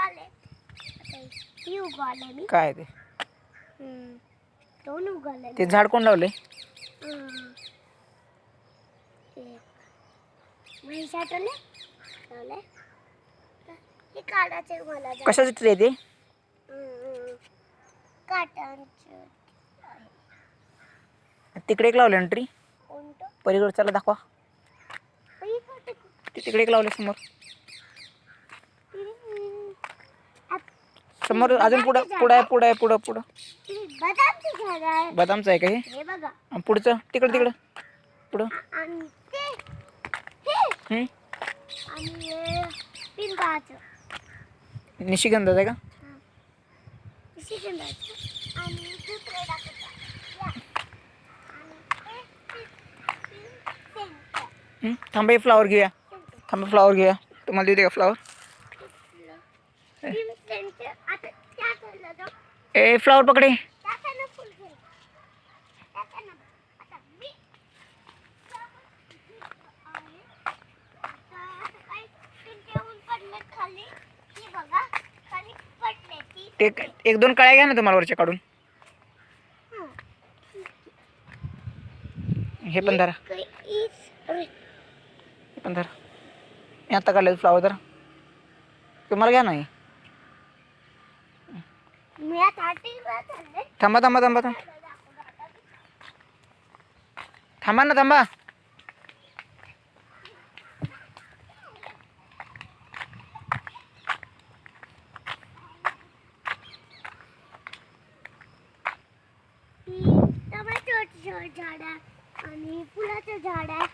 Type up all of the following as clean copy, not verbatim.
उगाले. ही उगाले मी. काय ते? दोन उगाले. ते झाड कोण लावले? म्हैसाटले लावले. हे काढायचे मला. कशाचं ट्री आहे ते? काटांचे. तिकडे एक लावले ना ट्री. कोणतं? पलीकडे चला दाखवा. ते तिकडे एक लावले समोर. समोर अजून पुढं पुढं पुढं पुढं पुढं. बदामचे झाड आहे. बदामचं आहे का हे? हे बघा. पुढचं तिकडं पुढं. आणि ते हे आणि हे पिंपळाचं. निशिगंधाचं आहे का? निशिगंधाचं. आणि दुसरे दाखवतो. आणि थांबा हे फ्लावर घेऊया. थांबा फ्लावर घेऊया. तुम्हाला देते का फ्लावर? ए फ्लावर पकडे. एक दोन कळ्या घ्या ना तुम्हाला वरच्या काढून. हे पण धरा. हे पण धरा. हे आता काढले फ्लावर धरा. तुम्हाला घ्या नाही. थांबा थांबा थांबा थांबा थांबा ना थांबा. टोमॅटोचं झाड आहे आणि फुलाचं झाड आहे.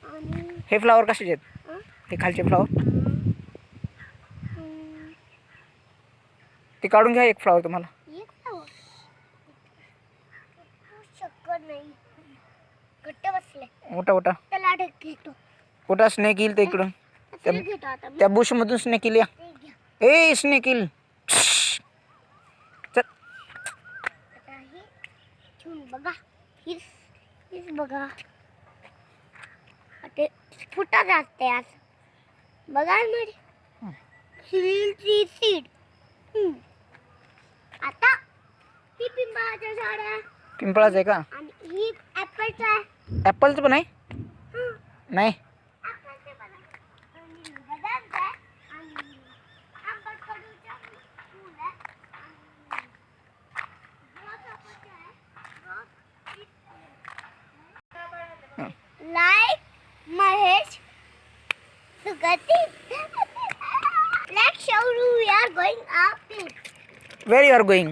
आणि हे फ्लावर कशाचे आहेत? हे खालचे फ्लावर ते काढून घ्या. एक फ्लावर तुम्हाला. घट्ट बसले. उठा उठा. त्याला घेतो. उठा. स्नेक येईल ते इकडून. त्या बुश मधून स्नेक येईल. ए स्नेक येईल. बघा हीच बघा. ते फुटा जाते आज. बघा मध्ये हिलची सीड. आता ही पिंपळाचं झाड आहे. पिंपळाचं आहे का? आणि ही ऍपलचं आहे. ऍपलचं पण आहे? नाही. ऍपलचं पण आहे. आणि बदामचं आहे. आणि आंबट कडूचं फूल आहे. Like Mahesh Sugati. Let's show you we are going up. Where you are going?